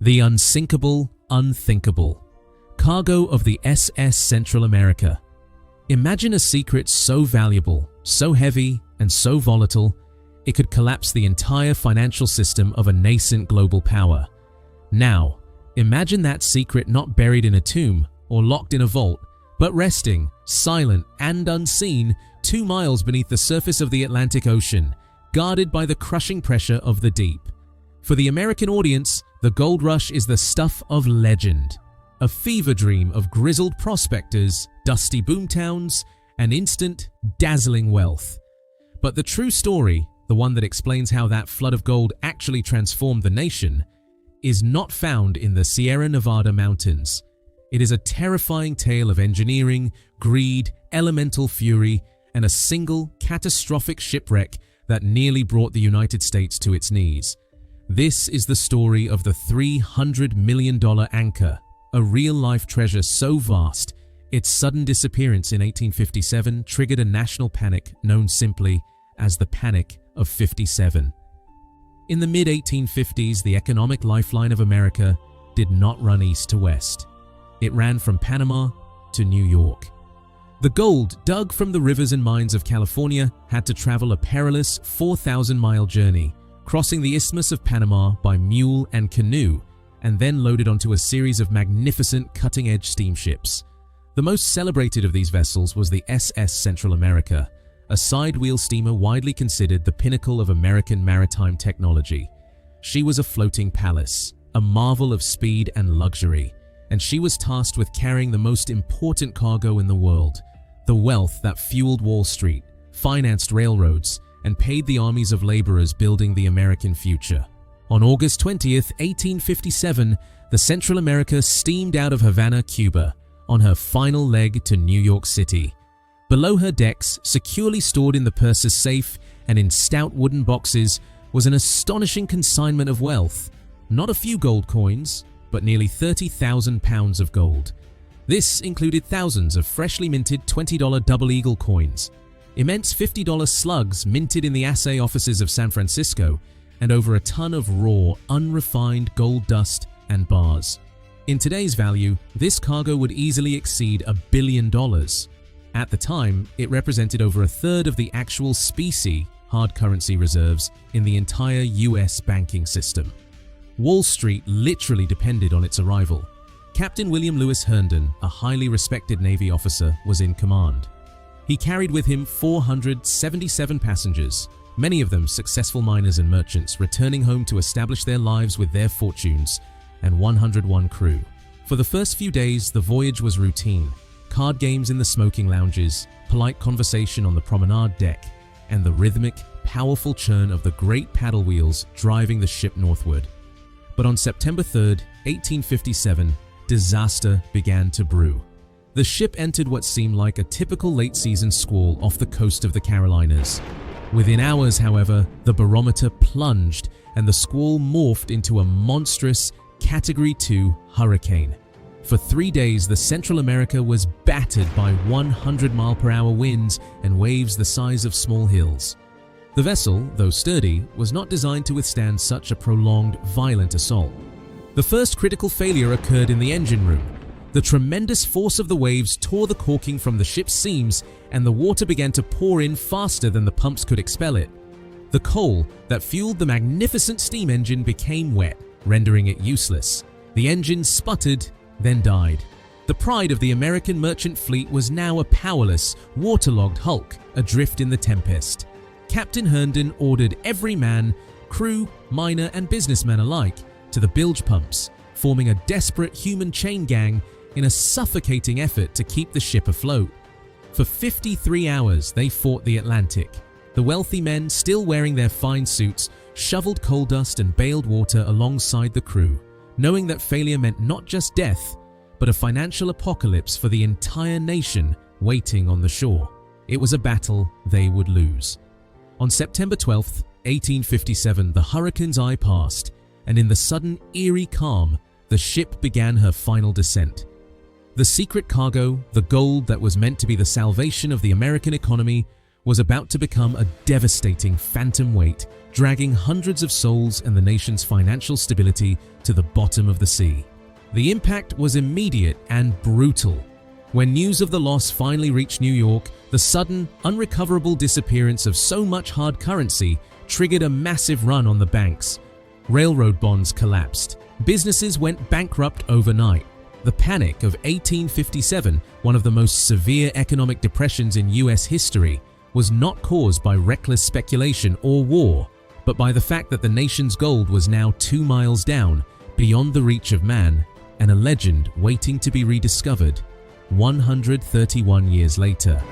The unsinkable, unthinkable. Cargo of the SS Central America. Imagine a secret so valuable, so heavy, and so volatile, it could collapse the entire financial system of a nascent global power. Now, imagine that secret not buried in a tomb or locked in a vault, but resting, silent and unseen, 2 miles beneath the surface of the Atlantic Ocean, guarded by the crushing pressure of the deep. For the American audience, the gold rush is the stuff of legend, a fever dream of grizzled prospectors, dusty boomtowns, and instant, dazzling wealth. But the true story, the one that explains how that flood of gold actually transformed the nation, is not found in the Sierra Nevada mountains. It is a terrifying tale of engineering, greed, elemental fury, and a single, catastrophic shipwreck that nearly brought the United States to its knees. This is the story of the $300 million anchor, a real-life treasure so vast, its sudden disappearance in 1857 triggered a national panic known simply as the Panic of 57. In the mid-1850s, the economic lifeline of America did not run east to west. It ran from Panama to New York. The gold dug from the rivers and mines of California had to travel a perilous 4,000-mile journey, crossing the Isthmus of Panama by mule and canoe, and then loaded onto a series of magnificent cutting-edge steamships. The most celebrated of these vessels was the SS Central America, a side-wheel steamer widely considered the pinnacle of American maritime technology. She was a floating palace, a marvel of speed and luxury, and she was tasked with carrying the most important cargo in the world, the wealth that fueled Wall Street, financed railroads, and paid the armies of laborers building the American future. On August 20th, 1857, the Central America steamed out of Havana, Cuba, on her final leg to New York City. Below her decks, securely stored in the purser's safe and in stout wooden boxes, was an astonishing consignment of wealth. Not a few gold coins, but nearly 30,000 pounds of gold. This included thousands of freshly minted $20 double eagle coins, immense $50 slugs minted in the assay offices of San Francisco, and over a ton of raw, unrefined gold dust and bars. In today's value, this cargo would easily exceed $1 billion. At the time, it represented over a third of the actual specie hard currency reserves in the entire US banking system. Wall Street literally depended on its arrival. Captain William Lewis Herndon, a highly respected Navy officer, was in command. He carried with him 477 passengers, many of them successful miners and merchants returning home to establish their lives with their fortunes, and 101 crew. For the first few days, the voyage was routine. Card games in the smoking lounges, polite conversation on the promenade deck, and the rhythmic, powerful churn of the great paddle wheels driving the ship northward. But on September 3rd, 1857, disaster began to brew. The ship entered what seemed like a typical late-season squall off the coast of the Carolinas. Within hours, however, the barometer plunged and the squall morphed into a monstrous Category 2 hurricane. For 3 days, the Central America was battered by 100-mile-per-hour winds and waves the size of small hills. The vessel, though sturdy, was not designed to withstand such a prolonged, violent assault. The first critical failure occurred in the engine room. The tremendous force of the waves tore the caulking from the ship's seams, and the water began to pour in faster than the pumps could expel it. The coal that fueled the magnificent steam engine became wet, rendering it useless. The engine sputtered, then died. The pride of the American merchant fleet was now a powerless, waterlogged hulk adrift in the tempest. Captain Herndon ordered every man, crew, miner, and businessman alike to the bilge pumps, forming a desperate human chain gang in a suffocating effort to keep the ship afloat. For 53 hours, they fought the Atlantic. The wealthy men, still wearing their fine suits, shoveled coal dust and baled water alongside the crew, knowing that failure meant not just death, but a financial apocalypse for the entire nation waiting on the shore. It was a battle they would lose. On September 12th, 1857, the hurricane's eye passed, and in the sudden eerie calm, the ship began her final descent. The secret cargo, the gold that was meant to be the salvation of the American economy, was about to become a devastating phantom weight, dragging hundreds of souls and the nation's financial stability to the bottom of the sea. The impact was immediate and brutal. When news of the loss finally reached New York, the sudden, unrecoverable disappearance of so much hard currency triggered a massive run on the banks. Railroad bonds collapsed. Businesses went bankrupt overnight. The Panic of 1857, one of the most severe economic depressions in US history, was not caused by reckless speculation or war, but by the fact that the nation's gold was now 2 miles down, beyond the reach of man, and a legend waiting to be rediscovered 131 years later.